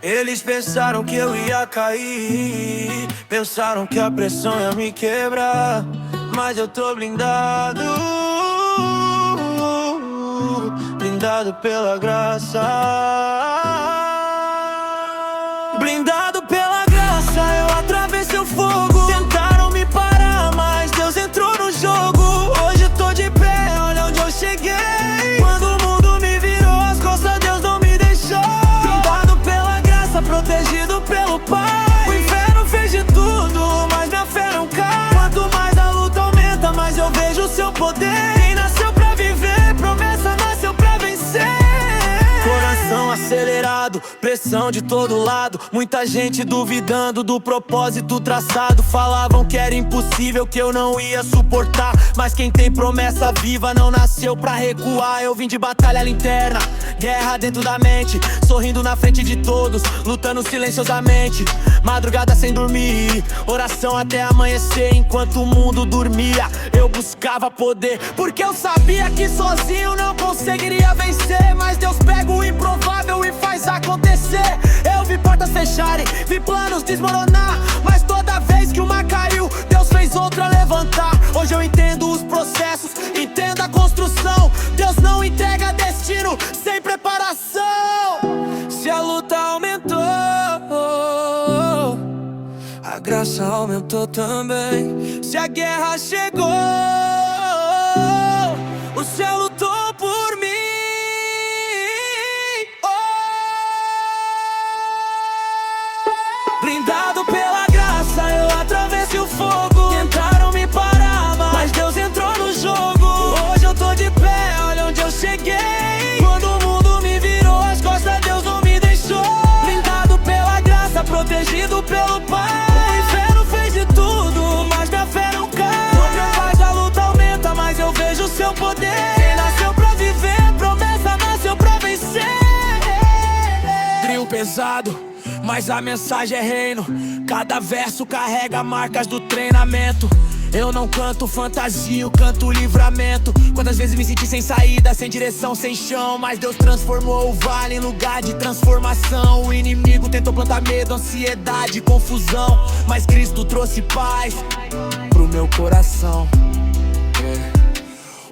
Eles pensaram que eu ia cair, pensaram que a pressão ia me quebrar, mas eu tô blindado, blindado pela graça. Blindado pela graça, eu atravessei o fogo. Tentaram me parar, mas Deus entrou no jogo. Hoje eu tô de pé, olha onde eu cheguei. Quando o mundo me virou as costas, Deus não me deixou. Blindado pela graça, protegido pelo Pai. O inferno fez de tudo, mas minha fé não cai. Quanto mais a luta aumenta, mais eu vejo o seu poder. Quem nasceu pra viver, promessa nasceu pra vencer. Coração acelerado, pressão de todo lado. Muita gente duvidando do propósito traçado. Falavam que era impossível, que eu não ia suportar. Mas quem tem promessa viva não nasceu pra recuar. Eu vim de batalha interna, guerra dentro da mente, sorrindo na frente de todos, lutando silenciosamente. Madrugada sem dormir, oração até amanhecer. Enquanto o mundo dormia, eu buscava poder, porque eu sabia que sozinho não conseguiria vencer. Mas Deus pega o improvável e faz acontecer. Eu vi portas fecharem, vi planos desmoronar, mas toda vez que uma caiu, Deus fez outra levantar. Hoje eu entendo os processos, entendo a construção. Deus não entrega destino sem preparação. Se a luta aumentou, a graça aumentou também. Se a guerra chegou, o céu lutou por mim. Blindado pela graça, eu atravessei o fogo. Tentaram me parar, mas Deus entrou no jogo. Hoje eu tô de pé, olha onde eu cheguei. Quando o mundo me virou as costas, Deus não me deixou. Blindado pela graça, protegido pelo Pai. O inferno fez de tudo, mas minha fé não cai. Quanto mais a luta aumenta, mais eu vejo o seu poder. Quem nasceu pra viver, promessa nasceu pra vencer. Trio pesado, mas a mensagem é reino. Cada verso carrega marcas do treinamento. Eu não canto fantasia, eu canto livramento. Quantas vezes me senti sem saída, sem direção, sem chão, mas Deus transformou o vale em lugar de transformação. O inimigo tentou plantar medo, ansiedade, confusão, mas Cristo trouxe paz pro meu coração.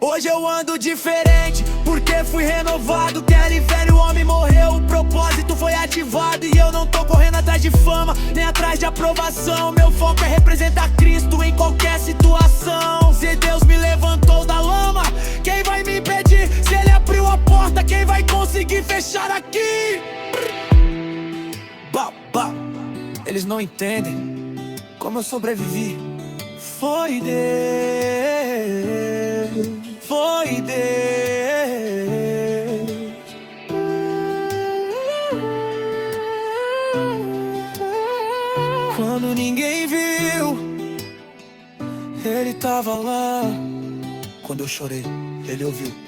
Hoje eu ando diferente, porque fui renovado. Aquele velho homem morreu, o propósito foi ativado. E eu não tô correndo atrás de fama, nem atrás de aprovação. Meu foco é representar Cristo em qualquer situação. Se Deus me levantou da lama, quem vai me impedir? Se Ele abriu a porta, quem vai conseguir fechar aqui? Bah, bah. Eles não entendem como eu sobrevivi. Foi Deus, foi Deus. Quando ninguém viu, Ele tava lá. Quando eu chorei, Ele ouviu.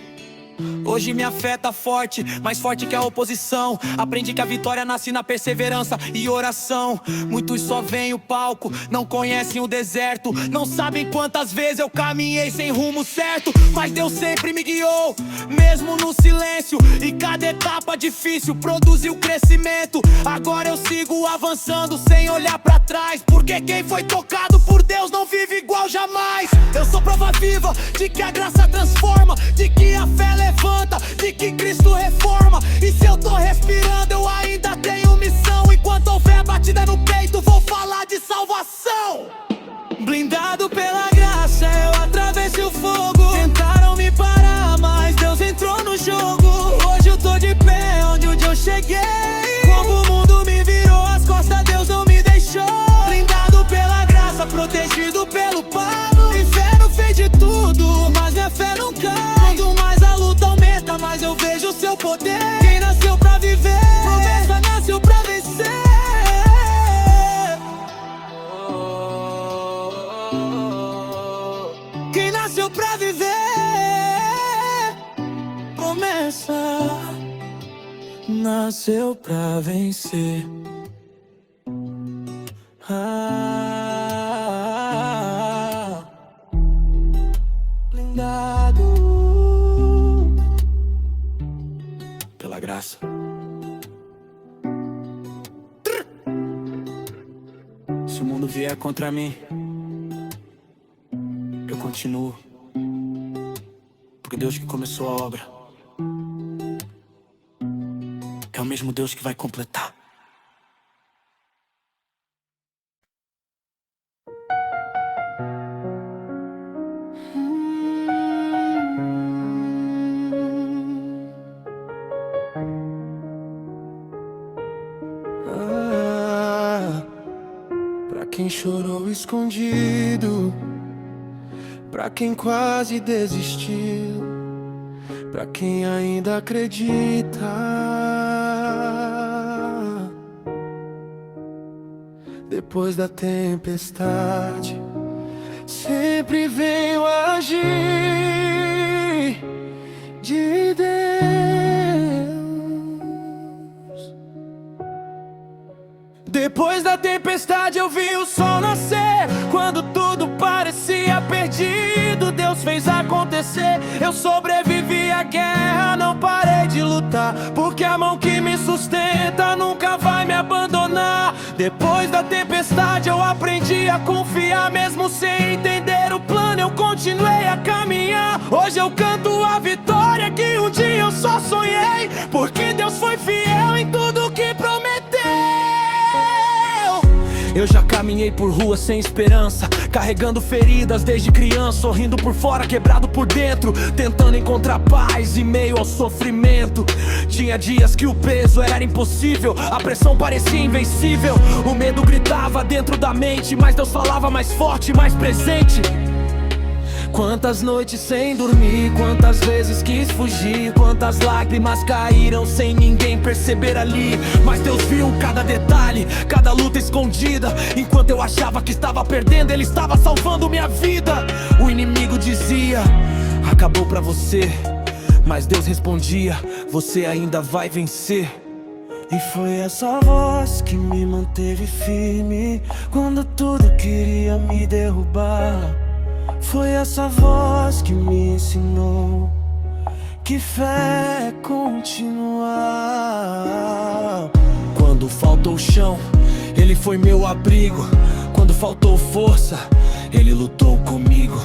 Hoje minha fé tá forte, mais forte que a oposição. Aprendi que a vitória nasce na perseverança e oração. Muitos só veem o palco, não conhecem o deserto. Não sabem quantas vezes eu caminhei sem rumo certo, mas Deus sempre me guiou, mesmo no silêncio. E cada etapa difícil produziu crescimento. Agora eu sigo avançando sem olhar pra trás, porque quem foi tocado por Deus não vive igual jamais. Eu sou prova viva de que a graça transforma, de que a fé levanta, de que Cristo reforma. E se eu tô respirando, eu ainda tenho missão. Enquanto houver batida no peito, vou falar de salvação. Blindado pela graça, eu atravessei o fogo. Tentaram me parar, mas Deus entrou no jogo. Hoje eu tô de pé, onde um dia eu cheguei. Como o mundo me virou as costas, Deus não me deixou. Blindado pela graça, protegido pelo Pai. O inferno fez de tudo, mas minha fé não cai. Quanto mais a luta aumenta, mais eu vejo o seu poder. Quem nasceu pra viver, promessa nasceu pra vencer. Quem nasceu pra viver, promessa nasceu pra vencer. Blindado graça. Se o mundo vier contra mim, eu continuo, porque Deus que começou a obra é o mesmo Deus que vai completar. Pra quem chorou escondido, pra quem quase desistiu, pra quem ainda acredita, depois da tempestade sempre vem o agir de Deus. Depois da tempestade eu vi o sol nascer. Quando tudo parecia perdido, Deus fez acontecer. Eu sobrevivi à guerra, não parei de lutar, porque a mão que me sustenta nunca vai me abandonar. Depois da tempestade eu aprendi a confiar, mesmo sem entender o plano eu continuei a caminhar. Hoje eu canto a vitória que um dia eu só sonhei, porque Deus foi fiel em tudo que prometeu. Eu já caminhei por ruas sem esperança, carregando feridas desde criança, sorrindo por fora, quebrado por dentro, tentando encontrar paz em meio ao sofrimento. Tinha dias que o peso era impossível, a pressão parecia invencível, o medo gritava dentro da mente, mas Deus falava mais forte, mais presente. Quantas noites sem dormir, quantas vezes quis fugir, quantas lágrimas caíram sem ninguém perceber ali. Mas Deus viu cada detalhe, cada luta escondida. Enquanto eu achava que estava perdendo, Ele estava salvando minha vida. O inimigo dizia: acabou pra você. Mas Deus respondia: você ainda vai vencer. E foi essa voz que me manteve firme quando tudo queria me derrubar. Foi essa voz que me ensinou que fé é continuar. Quando faltou chão, Ele foi meu abrigo. Quando faltou força, Ele lutou comigo.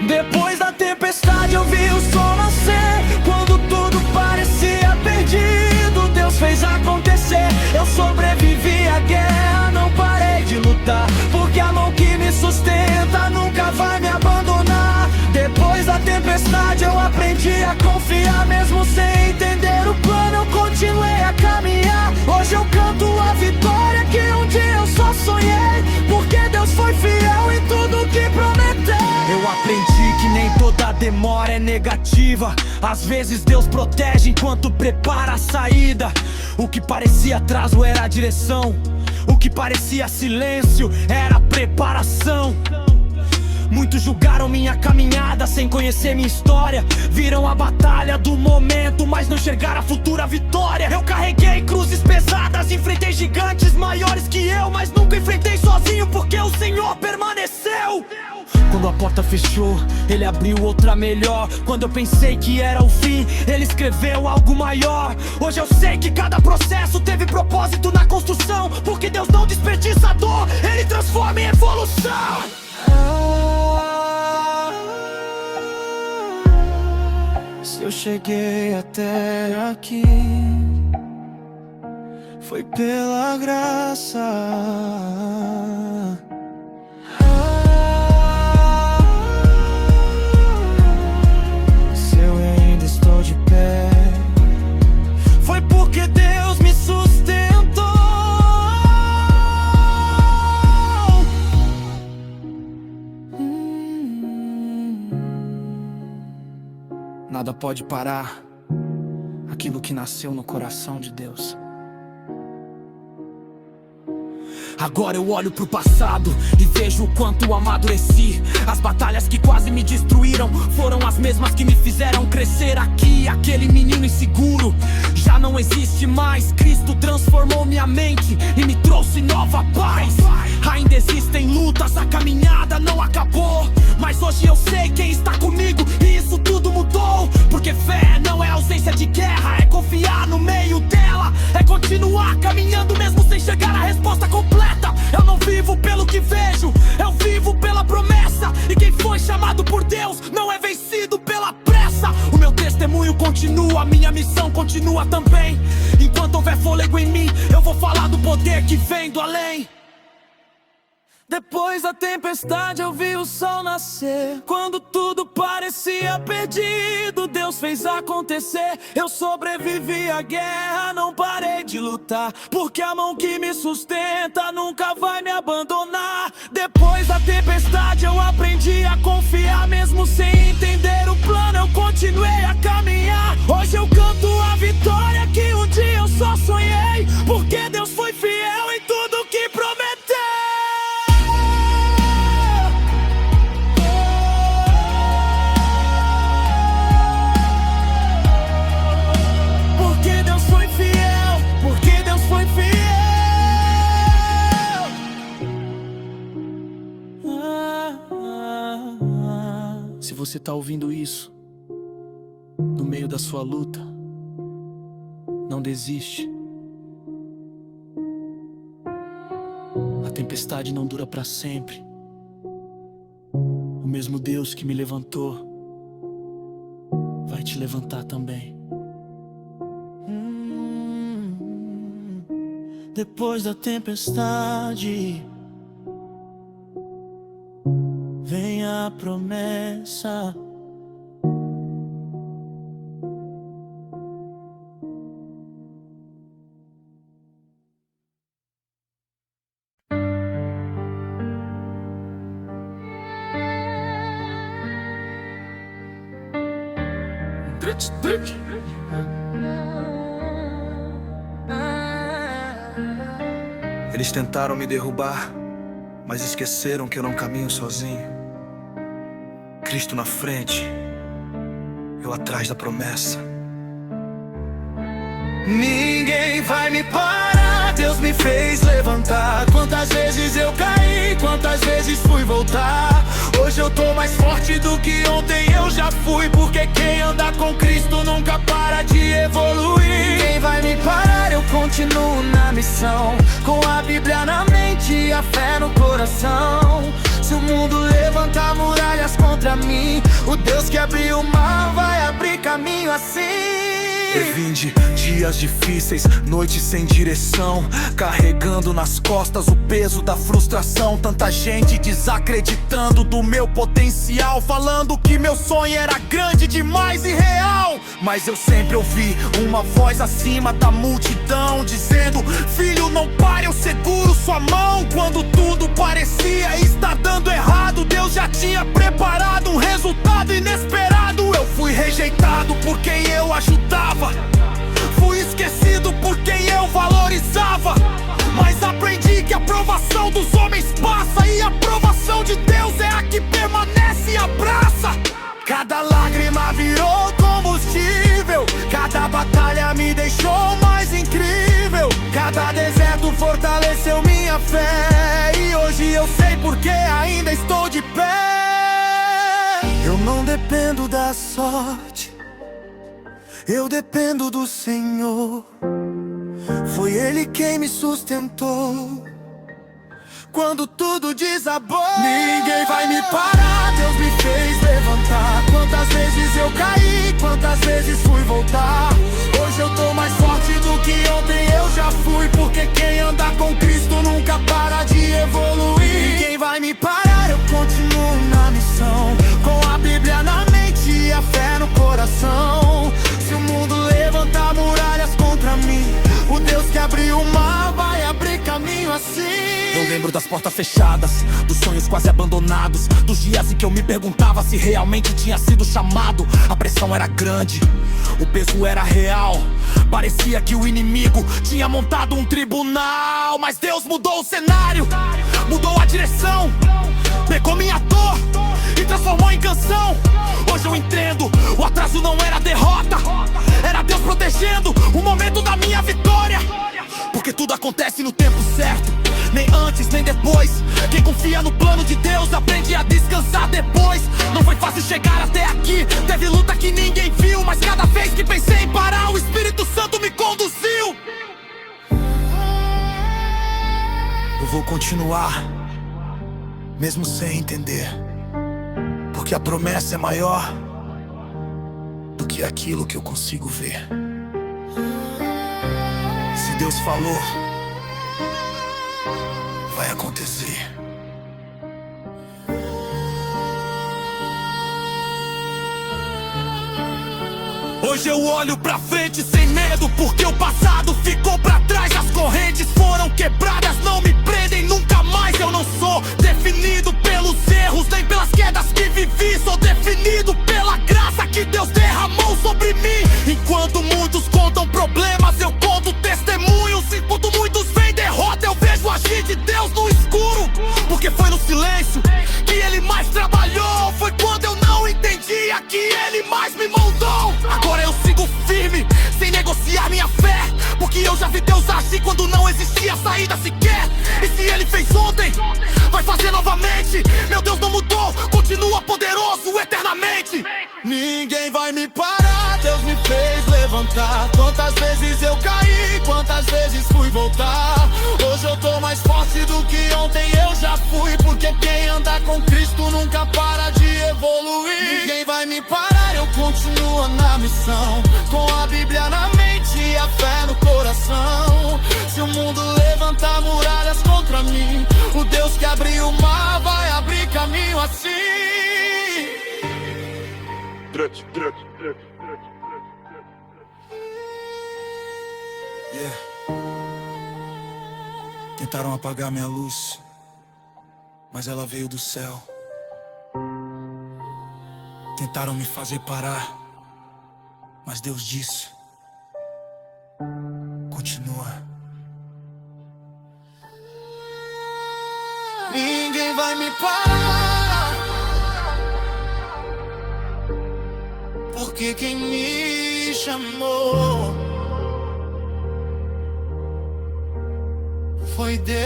Depois da tempestade eu vi o sol nascer. Quando tudo parecia perdido, Deus fez acontecer. Eu sobrevivi à guerra, não parei de lutar, porque a mão que me sustenta nunca vai me abandonar. Depois da tempestade eu aprendi a confiar, mesmo sem entender o plano eu continuei a caminhar. Hoje eu canto a vitória que um dia eu só sonhei, porque Deus foi fiel em tudo que prometeu. Eu aprendi que nem toda demora é negativa. Às vezes Deus protege enquanto prepara a saída. O que parecia atraso era a direção, o que parecia silêncio era a preparação. Muitos julgaram minha caminhada sem conhecer minha história. Viram a batalha do momento, mas não enxergaram a futura vitória. Eu carreguei cruzes pesadas, enfrentei gigantes maiores que eu, mas nunca enfrentei sozinho, porque o Senhor permaneceu. Quando a porta fechou, Ele abriu outra melhor. Quando eu pensei que era o fim, Ele escreveu algo maior. Hoje eu sei que cada processo teve propósito na construção, porque Deus não desperdiça a dor, Ele transforma em evolução. Se eu cheguei até aqui, foi pela graça. Se eu ainda estou de pé, foi porque Deus me sustentou. Nada pode parar aquilo que nasceu no coração de Deus. Agora eu olho pro passado e vejo o quanto amadureci. As batalhas que quase me destruíram foram as mesmas que me fizeram crescer aqui. Aquele menino inseguro já não existe mais. Cristo transformou minha mente e me trouxe nova paz. Ainda existem lutas, a caminhada não acabou, mas mas hoje eu sei quem está comigo, e isso tudo mudou. Porque fé não é ausência de guerra, é confiar no meio dela, é continuar caminhando mesmo sem chegar à resposta completa. Eu não vivo pelo que vejo, eu vivo pela promessa. E quem foi chamado por Deus não é vencido pela pressa. O meu testemunho continua, minha missão continua também. Enquanto houver fôlego em mim, eu vou falar do poder que vem do além. Depois da tempestade eu vi o sol nascer. Quando tudo parecia perdido, Deus fez acontecer. Eu sobrevivi à guerra, não parei de lutar, porque a mão que me sustenta nunca vai me abandonar. Depois da tempestade eu aprendi a confiar, mesmo sem entender o plano eu continuei a caminhar. Hoje eu canto a vitória que um dia eu só sonhei, porque Deus foi fiel em tudo que prometeu. Se você tá ouvindo isso no meio da sua luta, não desiste. A tempestade não dura pra sempre. O mesmo Deus que me levantou vai te levantar também. Depois da tempestade vem a promessa. Eles tentaram me derrubar, mas esqueceram que eu não caminho sozinho. Cristo na frente, eu atrás da promessa. Ninguém vai me parar, Deus me fez levantar. Quantas vezes eu caí, quantas vezes fui voltar. Hoje eu tô mais forte do que ontem eu já fui, porque quem anda com Cristo nunca para de evoluir. Ninguém vai me parar, eu continuo na missão, com a Bíblia na mente e a fé no coração. Se o mundo levantar muralhas contra mim, o Deus que abriu o mar vai abrir caminho assim. Eu vim de dias difíceis, noites sem direção, carregando nas costas o peso da frustração. Tanta gente desacreditando do meu potencial, falando que meu sonho era grande demais e real. Mas eu sempre ouvi uma voz acima da multidão, dizendo: filho, não pare, eu seguro sua mão. Quando tudo parecia estar dando errado, Deus já tinha preparado um resultado inesperado. Eu fui rejeitado por quem eu ajudava, fui esquecido por quem eu valorizava, mas aprendi que a aprovação dos homens passa, e a aprovação de Deus é a que permanece e abraça. Cada lágrima virou combustível, cada batalha me deixou mais incrível, cada deserto fortaleceu minha fé, e hoje eu sei porque ainda estou de pé. Eu não dependo da sorte, eu dependo do Senhor. Foi Ele quem me sustentou quando tudo desabou. Ninguém vai me parar, Deus me fez levantar. Quantas vezes eu caí, quantas vezes fui voltar. Hoje eu tô mais forte do que ontem eu já fui, porque quem anda com Cristo nunca para de evoluir. Ninguém vai me parar, eu continuo na missão, com a Bíblia na mente e a fé no coração. Se o mundo levantar muralhas contra mim, o Deus que abriu o mar vai abrir caminho assim. Eu lembro das portas fechadas, dos sonhos quase abandonados, dos dias em que eu me perguntava se realmente tinha sido chamado. A pressão era grande, o peso era real, parecia que o inimigo tinha montado um tribunal. Mas Deus mudou o cenário, mudou a direção, pegou minha dor e transformou em canção. Hoje eu entendo, o atraso não era derrota, era Deus protegendo o momento da minha vitória. Porque tudo acontece no tempo certo, nem antes nem depois. Quem confia no plano de Deus aprende a descansar depois. chegar até aqui. Teve luta que ninguém viu, mas cada vez que pensei em parar, o Espírito Santo me conduziu. Eu vou continuar, mesmo sem entender, porque a promessa é maior do que aquilo que eu consigo ver. Se Deus falou, vai acontecer. Hoje eu olho pra frente sem medo, porque o passado ficou pra trás. As correntes foram quebradas, não me prendem nunca mais. Eu não sou definido pelos erros, nem pelas quedas que vivi. Sou definido pela graça que Deus derramou sobre mim. Enquanto muitos contam problemas, eu conto testemunhos. Enquanto muitos veem derrota, eu vejo agir de Deus no escuro. Porque foi no silêncio que Ele mais trabalhou. Foi quando eu não entendia que Ele mais me moldou. Agora eu sigo firme, sem negociar minha fé, porque eu já vi Deus agir quando não existia saída sequer. E se Ele fez ontem, vai fazer novamente. Meu Deus não mudou, continua poderoso eternamente. Ninguém vai me parar, Deus me fez levantar. Quantas vezes eu caí, quantas vezes fui voltar. Hoje eu tô mais forte do que ontem eu já fui, porque quem anda com Cristo nunca para de evoluir. Ninguém vai me parar, eu continuo na missão, com a Bíblia na mente e a fé no coração. Se o mundo levantar muralhas contra mim, o Deus que abriu o mar vai abrir caminho assim. Yeah. Tentaram apagar minha luz, mas ela veio do céu. Tentaram me fazer parar, mas Deus disse: continua. Ninguém vai me parar, porque quem me chamou foi Deus.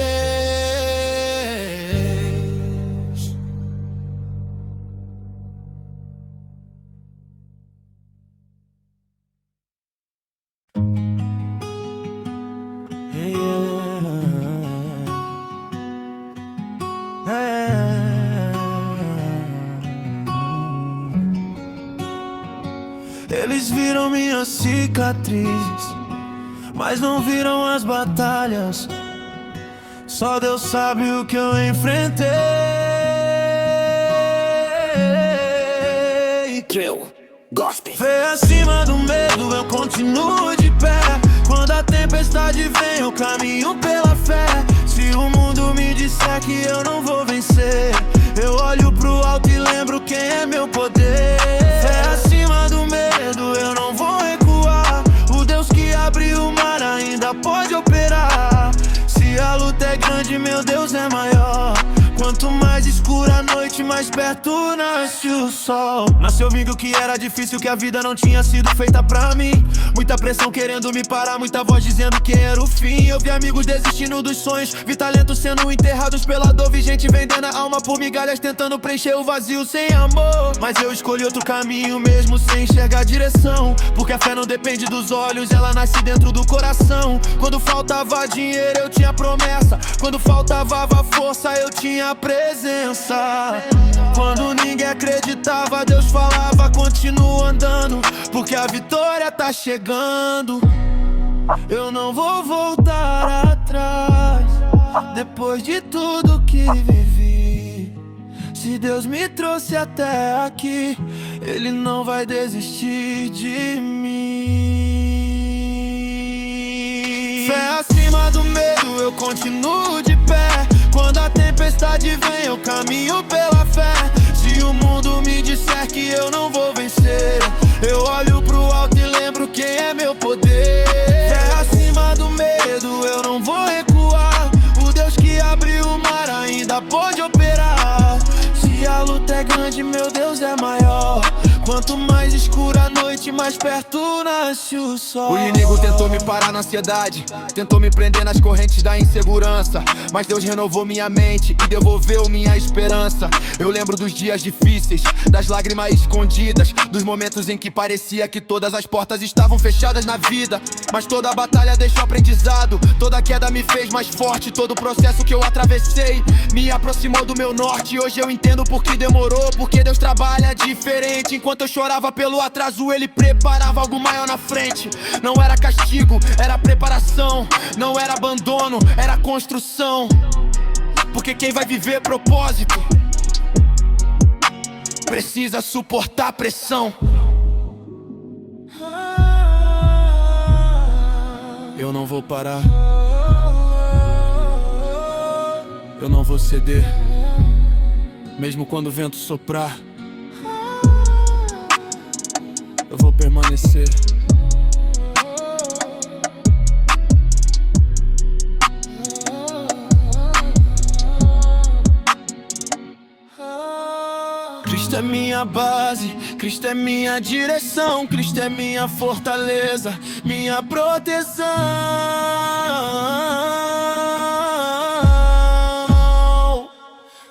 Eles viram minhas cicatrizes, mas não viram as batalhas. Só Deus sabe o que eu enfrentei. Drill, gospel. Fé acima do medo, eu continuo de pé. Quando a tempestade vem, eu caminho pela fé. Se o mundo me disser que eu não vou vencer, eu olho pro alto e lembro quem é meu poder. Fé acima do medo, eu não vou recuar. O Deus que abriu o mar ainda pode operar. Se a luta é grande, meu Deus é maior. Quanto mais escura a noite, mais perto nasce o sol. Nasceu vindo que era difícil, que a vida não tinha sido feita pra mim. Muita pressão querendo me parar, muita voz dizendo que era o fim. Eu vi amigos desistindo dos sonhos, vi talentos sendo enterrados pela dor. Vi gente vendendo a alma por migalhas, tentando preencher o vazio sem amor. Mas eu escolhi outro caminho mesmo sem enxergar a direção, porque a fé não depende dos olhos, ela nasce dentro do coração. Quando faltava dinheiro, eu tinha promessa. Quando faltava força, eu tinha presença. Quando ninguém acreditava, Deus falava: continua andando, porque a vitória tá chegando. Eu não vou voltar atrás, depois de tudo que vivi. Se Deus me trouxe até aqui, Ele não vai desistir de mim. Fé acima do medo, eu continuo de pé. Quando a tempestade vem, eu caminho pela fé. Se o mundo me disser que eu não vou vencer, eu olho pro alto e lembro quem é meu poder. Fé acima do medo, eu não vou recuar. O Deus que abriu o mar ainda pode operar. Se a luta é grande, meu Deus é maior. Quanto mais escura a noite, noite, mais perto nasce o sol. O inimigo tentou me parar na ansiedade, tentou me prender nas correntes da insegurança, mas Deus renovou minha mente e devolveu minha esperança. Eu lembro dos dias difíceis, das lágrimas escondidas, dos momentos em que parecia que todas as portas estavam fechadas na vida. Mas toda a batalha deixou aprendizado, toda queda me fez mais forte. Todo o processo que eu atravessei me aproximou do meu norte. Hoje eu entendo por que demorou, porque Deus trabalha diferente. Enquanto eu chorava pelo atraso, Ele preparava algo maior na frente. Não era castigo, era preparação. Não era abandono, era construção. Porque quem vai viver propósito precisa suportar pressão. Eu não vou parar, eu não vou ceder, mesmo quando o vento soprar, eu vou permanecer. Cristo é minha base, Cristo é minha direção, Cristo é minha fortaleza, minha proteção.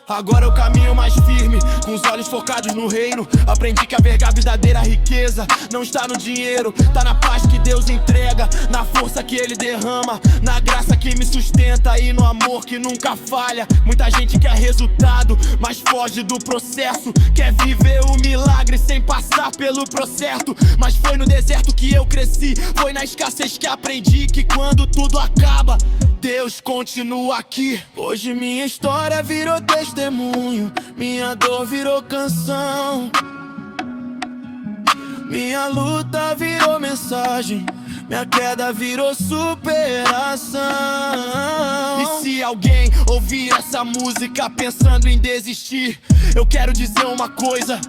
Agora eu caminho mais firme, com os olhos focados no reino. Aprendi que a verdadeira riqueza não está no dinheiro, tá na paz que Deus entrega, na força que Ele derrama, na graça que me sustenta e no amor que nunca falha. Muita gente quer resultado, mas foge do processo. Quer viver o milagre sem passar pelo processo. Mas foi no deserto que eu cresci, foi na escassez que aprendi que quando tudo acaba, Deus continua aqui. Hoje minha história virou testemunho, minha dor virou canção, minha luta virou mensagem, minha queda virou superação. E se alguém ouvir essa música pensando em desistir, eu quero dizer uma coisa: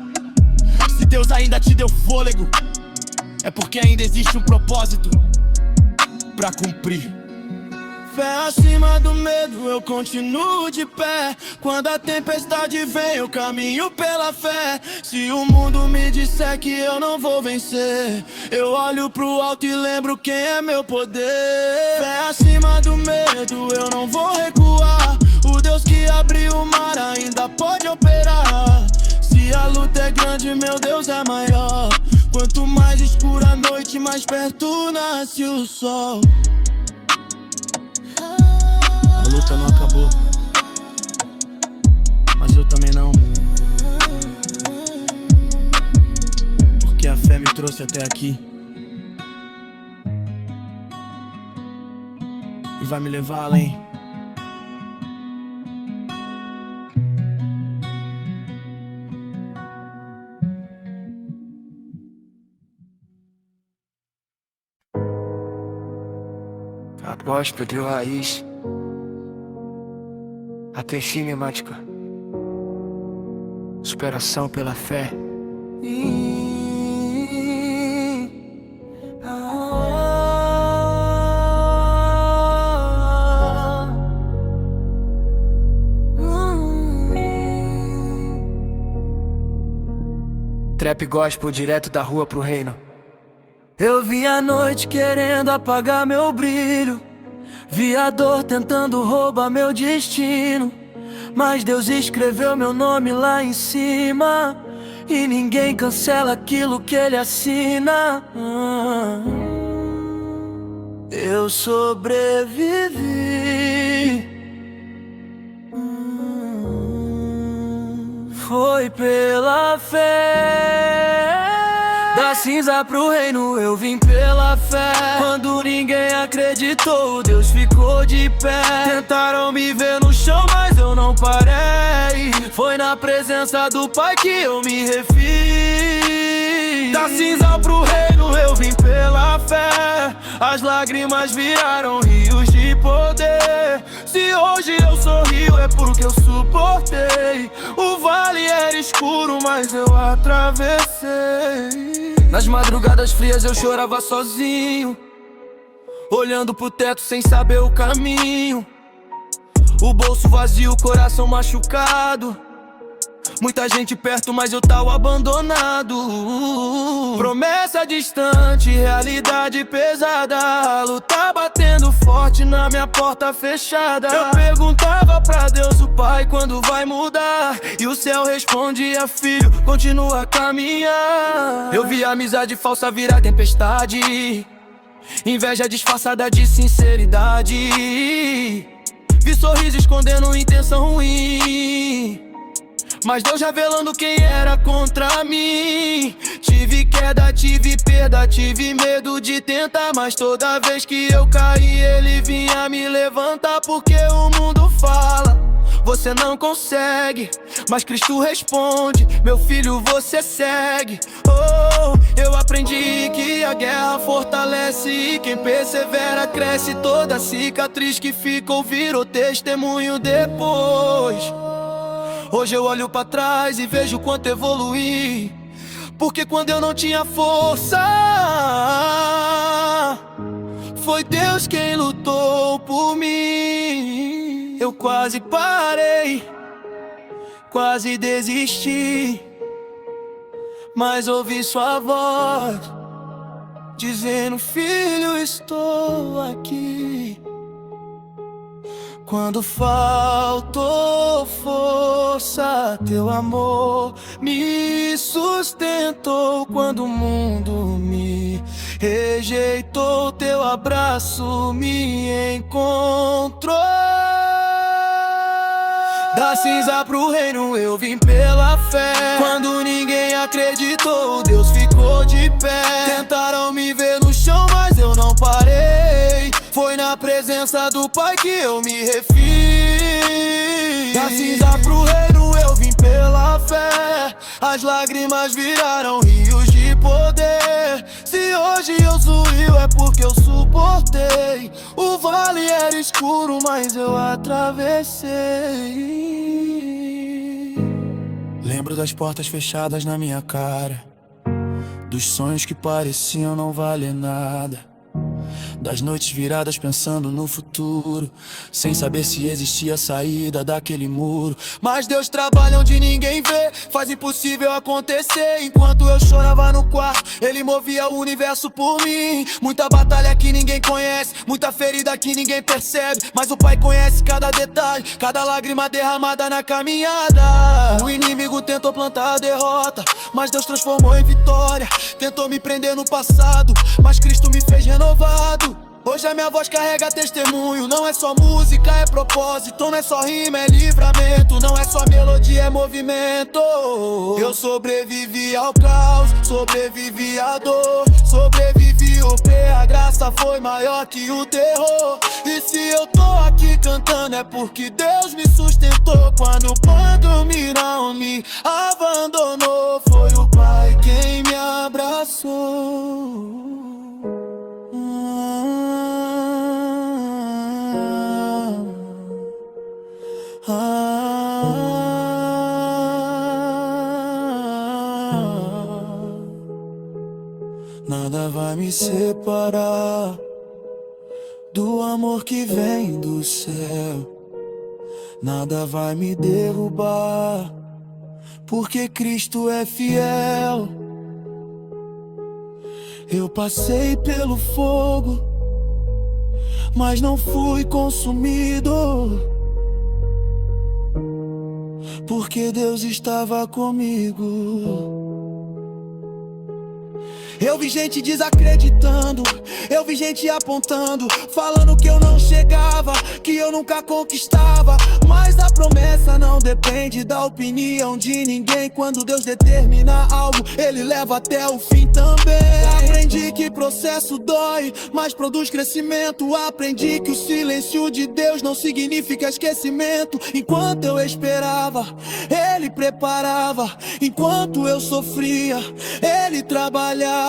se Deus ainda te deu fôlego, é porque ainda existe um propósito pra cumprir. Fé acima do medo, eu continuo de pé. Quando a tempestade vem, eu caminho pela fé. Se o mundo me disser que eu não vou vencer, eu olho pro alto e lembro quem é meu poder. Fé acima do medo, eu não vou recuar. O Deus que abriu o mar ainda pode operar. Se a luta é grande, meu Deus é maior. Quanto mais escura a noite, mais perto nasce o sol. A luta não acabou, mas eu também não, porque a fé me trouxe até aqui e vai me levar além. A gospel deu raiz até cinemática, superação pela fé. Trap gospel direto da rua pro reino. Eu vi a noite querendo apagar meu brilho, vi a dor tentando roubar meu destino, mas Deus escreveu meu nome lá em cima, e ninguém cancela aquilo que Ele assina. Eu sobrevivi, foi pela fé. Da cinza pro reino eu vim pela fé. Quando ninguém acreditou, Deus ficou de pé. Tentaram me ver no chão, mas eu não parei. Foi na presença do Pai que eu me refiz. Da cinza pro reino eu vim pela fé. As lágrimas viraram rios de poder. Se hoje eu sorrio é porque eu suportei. O vale era escuro, mas eu atravessei. Nas madrugadas frias eu chorava sozinho, olhando pro teto sem saber o caminho. O bolso vazio, o coração machucado. Muita gente perto, mas eu tava abandonado. Promessa distante, realidade pesada. A luta batendo forte na minha porta fechada. Eu perguntava pra Deus, o Pai, quando vai mudar? E o céu respondia, filho, continua a caminhar. Eu vi a amizade falsa virar tempestade, inveja disfarçada de sinceridade. Vi sorriso escondendo intenção ruim, mas Deus revelando quem era contra mim. Tive queda, tive perda, tive medo de tentar, mas toda vez que eu caí, Ele vinha me levantar. Porque o mundo fala, você não consegue, mas Cristo responde, meu filho, você segue. Oh, eu aprendi que a guerra fortalece e quem persevera cresce. Toda cicatriz que ficou virou testemunho depois. Hoje eu olho pra trás e vejo quanto evoluí, porque quando eu não tinha força, foi Deus quem lutou por mim. Eu quase parei, quase desisti, mas ouvi sua voz dizendo, filho, estou aqui. Quando faltou força, teu amor me sustentou. Quando o mundo me rejeitou, teu abraço me encontrou. Da cinza pro reino eu vim pela fé. Quando ninguém acreditou, Deus ficou de pé. Tentaram me ver no chão, mas eu não parei. Foi na presença do Pai que eu me refiz. Da cinza pro reino eu vim pela fé. As lágrimas viraram rios de poder. Se hoje eu sorrio é porque eu suportei. O vale era escuro, mas eu atravessei. Lembro das portas fechadas na minha cara, dos sonhos que pareciam não valer nada, das noites viradas pensando no futuro, sem saber se existia saída daquele muro. Mas Deus trabalha onde ninguém vê, faz impossível acontecer. Enquanto eu chorava no quarto, Ele movia o universo por mim. Muita batalha que ninguém conhece, muita ferida que ninguém percebe, mas o Pai conhece cada detalhe, cada lágrima derramada na caminhada. O inimigo tentou plantar a derrota, mas Deus transformou em vitória. Tentou me prender no passado, mas Cristo me fez renovado. Hoje a minha voz carrega testemunho. Não é só música, é propósito. Não é só rima, é livramento. Não é só melodia, é movimento. Eu sobrevivi ao caos, sobrevivi à dor, sobrevivi o pé. A graça foi maior que o terror. E se eu tô aqui cantando é porque Deus me sustentou. Quando o bando não me abandonou, foi o Pai quem me abraçou. Nada vai me separar do amor que vem do céu. Nada vai me derrubar, porque Cristo é fiel. Eu passei pelo fogo, mas não fui consumido, porque Deus estava comigo. Eu vi gente desacreditando, eu vi gente apontando, falando que eu não chegava, que eu nunca conquistava. Mas a promessa não depende da opinião de ninguém. Quando Deus determina algo, Ele leva até o fim também. Aprendi que processo dói, mas produz crescimento. Aprendi que o silêncio de Deus não significa esquecimento. Enquanto eu esperava, Ele preparava. Enquanto eu sofria, Ele trabalhava.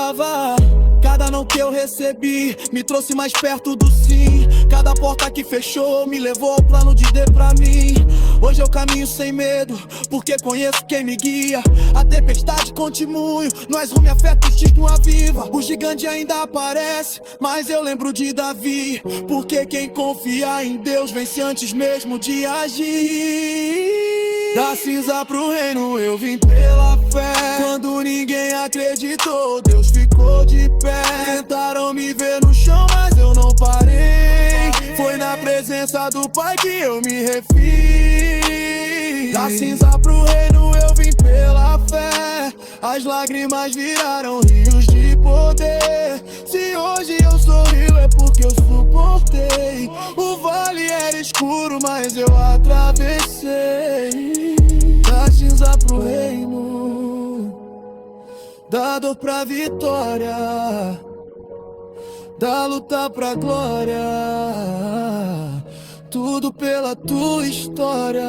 Cada não que eu recebi me trouxe mais perto do sim. Cada porta que fechou me levou ao plano de Deus pra mim. Hoje eu caminho sem medo, porque conheço quem me guia. A tempestade com testemunho, nós rumo afeta, o estigma aviva. O gigante ainda aparece, mas eu lembro de Davi, porque quem confia em Deus vence antes mesmo de agir. Da cinza pro reino eu vim pela fé. Quando ninguém acreditou, Deus ficou de pé. Tentaram me ver no chão, mas eu não parei. Foi na presença do Pai que eu me refiz. Da cinza pro reino eu vim pela fé. As lágrimas viraram rios de poder. Se hoje eu sorrio é porque eu suportei. O vale era escuro, mas eu atravessei. Da cinza pro reino, da dor pra vitória, da luta pra glória, tudo pela tua história.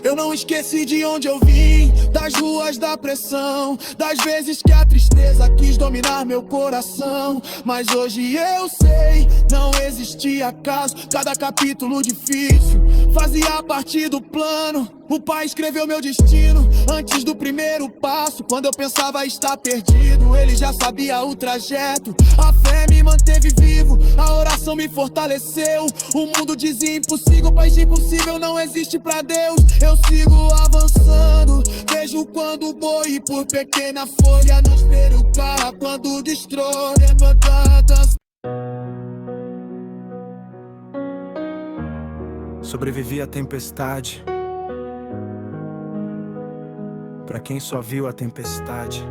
Eu não esqueci de onde eu vim, das ruas da pressão, das vezes que a tristeza quis dominar meu coração. Mas hoje eu sei, não existia acaso. Cada capítulo difícil fazia parte do plano. O Pai escreveu meu destino antes do primeiro passo. Quando eu pensava estar perdido, Ele já sabia o trajeto. A fé me manteve vivo, a oração me fortaleceu. O mundo dizia impossível, mas impossível não existe pra Deus. Eu sigo avançando, vejo quando o boi por pequena folha não espelho cara quando destrói levantadas. Sobrevivi à tempestade. Pra quem só viu a tempestade,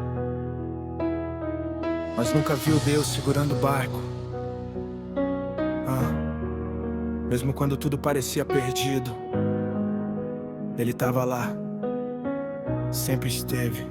mas nunca viu Deus segurando o barco. Mesmo quando tudo parecia perdido, Ele tava lá, sempre esteve.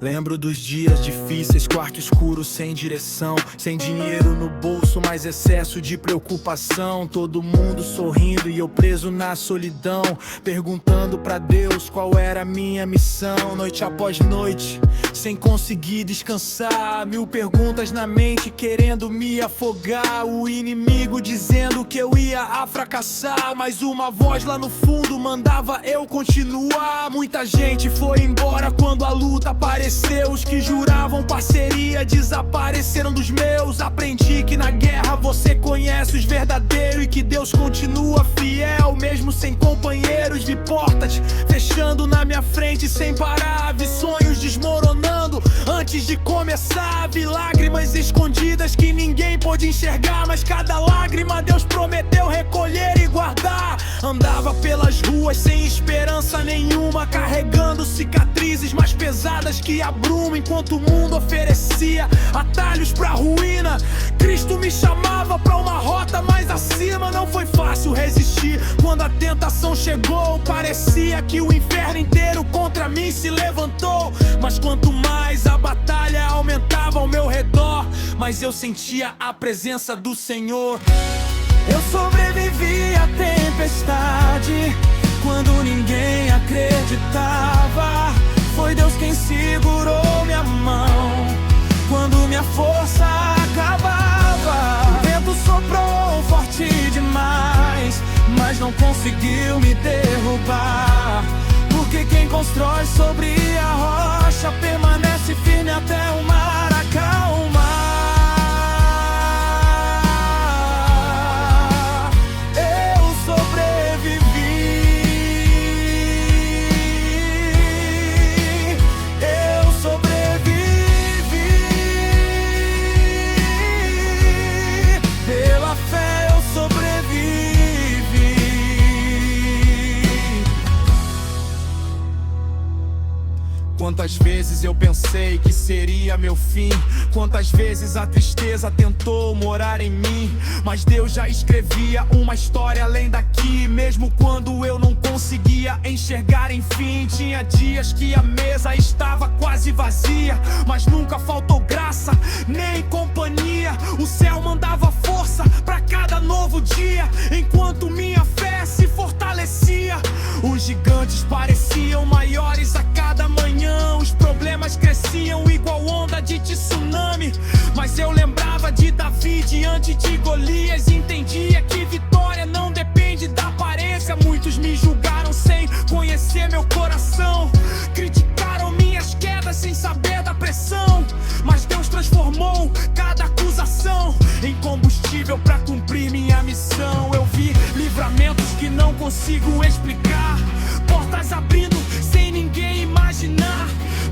Lembro dos dias difíceis, quarto escuro sem direção, sem dinheiro no bolso, mas excesso de preocupação. Todo mundo sorrindo e eu preso na solidão, perguntando pra Deus qual era a minha missão. Noite após noite, sem conseguir descansar, mil perguntas na mente querendo me afogar. O inimigo dizendo que eu ia fracassar, mas uma voz lá no fundo mandava eu continuar. Muita gente foi embora quando a luta apareceu. Os que juravam parceria desapareceram dos meus. Aprendi que na guerra você conhece os verdadeiros e que Deus continua fiel mesmo sem companheiros. Vi portas fechando na minha frente sem parar, vi sonhos desmoronando antes de começar. Vi lágrimas escondidas que ninguém pôde enxergar, mas cada lágrima Deus prometeu recolher e guardar. Andava pelas ruas sem esperança nenhuma, carregando cicatrizes mais pesadas que a bruma, enquanto o mundo oferecia atalhos pra ruína. Cristo me chamava pra uma rota mais acima. Não foi fácil resistir quando a tentação chegou. Parecia que o inferno inteiro contra mim se levantou. Mas quanto mais a batalha aumentava ao meu redor, mas eu sentia a presença do Senhor. Eu sobrevivi à tempestade quando ninguém acreditava. Foi Deus quem segurou minha mão quando minha força acabava. O vento soprou forte demais, mas não conseguiu me derrubar. Porque quem constrói sobre a rocha permanece firme até o mar acalmar. Quantas vezes eu pensei que seria meu fim, quantas vezes a tristeza tentou morar em mim, mas Deus já escrevia uma história além daqui. Mesmo quando eu não conseguia enxergar, enfim, tinha dias que a mesa estava quase vazia, mas nunca faltou graça nem companhia. O céu mandava força pra cada novo dia, enquanto minha fé se fortalecia. Os gigantes pareciam maiores a cada manhã, os problemas cresciam igual onda de tsunami. Mas eu lembrava de Davi diante de Golias, entendia que vitória não depende da aparência. Muitos me julgaram sem conhecer meu coração, criticaram minhas quedas sem saber da pressão, mas Deus transformou cada acusação em combustível pra cumprir minha missão. Eu vi livramentos que não consigo explicar, portas abrindo sem ninguém imaginar,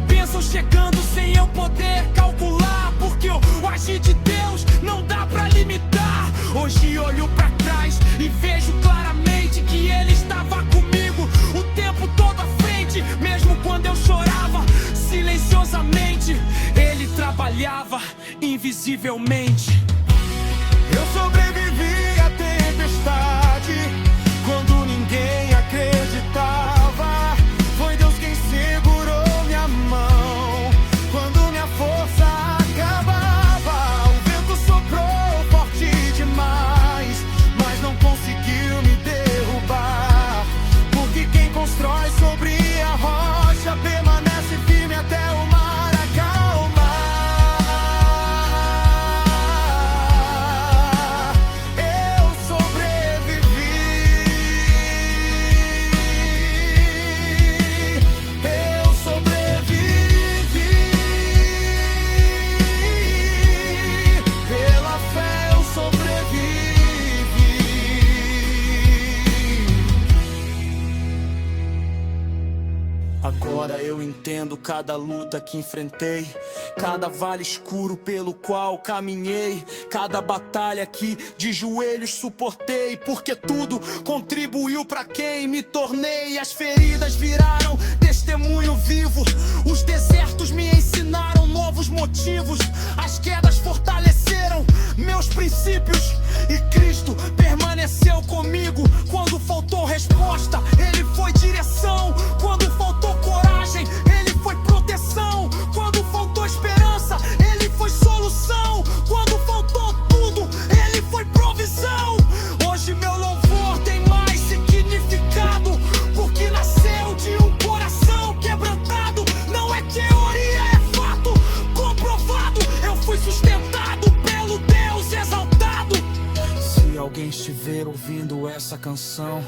bênçãos chegando sem eu poder calcular, porque o agir de Deus não dá pra limitar. Hoje olho pra trás e vejo claramente que Ele estava comigo o tempo todo à frente, mesmo quando eu chorava silenciosamente, Ele trabalhava invisivelmente. Eu sobrevivi à tempestade quando ninguém acreditava. Foi Deus quem segurou minha mão quando minha força acabava. O vento soprou forte demais, mas não conseguiu me derrubar, porque quem constrói sobre a rocha permanece firme até o mar acalmar. Agora eu entendo cada luta que enfrentei, cada vale escuro pelo qual caminhei, cada batalha que de joelhos suportei, porque tudo contribuiu pra quem me tornei. As feridas viraram testemunho vivo, os desertos me ensinaram novos motivos, as quedas fortaleceram meus princípios, e Cristo permaneceu comigo quando faltou resposta. Ele foi direção quando faltou coragem, Ele foi proteção quando faltou esperança, Ele foi solução quando faltou tudo, Ele foi provisão. Hoje meu louvor tem mais significado, porque nasceu de um coração quebrantado. Não é teoria, é fato comprovado. Eu fui sustentado pelo Deus exaltado. Se alguém estiver ouvindo essa canção,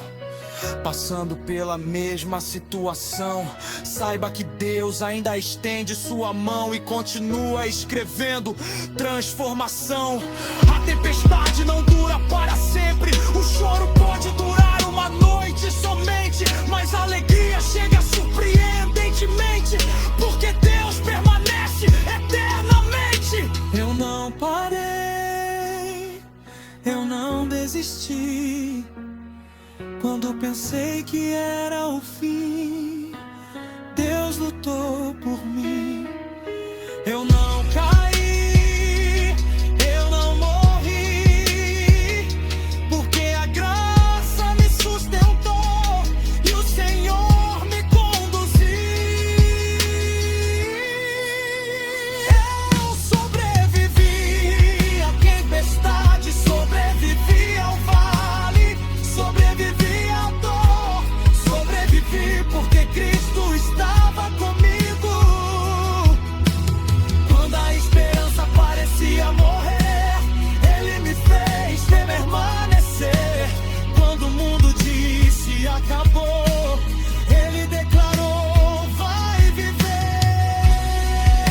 passando pela mesma situação, saiba que Deus ainda estende sua mão e continua escrevendo transformação. A tempestade não dura para sempre, o choro pode durar uma noite somente, mas a alegria chega surpreendentemente, porque Deus permanece eternamente. Eu não parei, eu não desisti. Quando pensei que era o fim, Deus lutou por mim. Eu não caí, eu não morri, porque a graça me sustentou e o Senhor me conduziu. Eu sobrevivi à tempestade, sobrevivi ao vale, sobrevivi porque Cristo estava comigo. Quando a esperança parecia morrer, Ele me fez permanecer. Quando o mundo disse acabou, Ele declarou vai viver.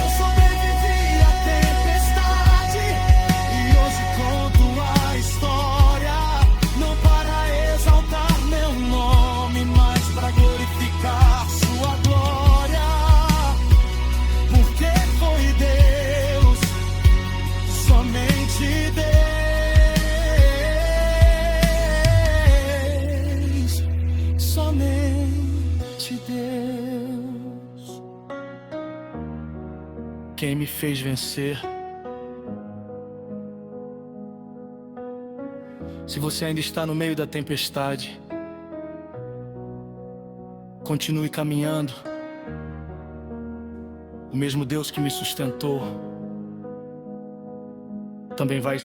Eu sobrevivi à tempestade e hoje conto a história, não para exaltar meu nome, mas para glorificar sua glória, porque foi Deus, somente Deus, somente Deus, quem me fez vencer. Se você ainda está no meio da tempestade, continue caminhando. O mesmo Deus que me sustentou também vai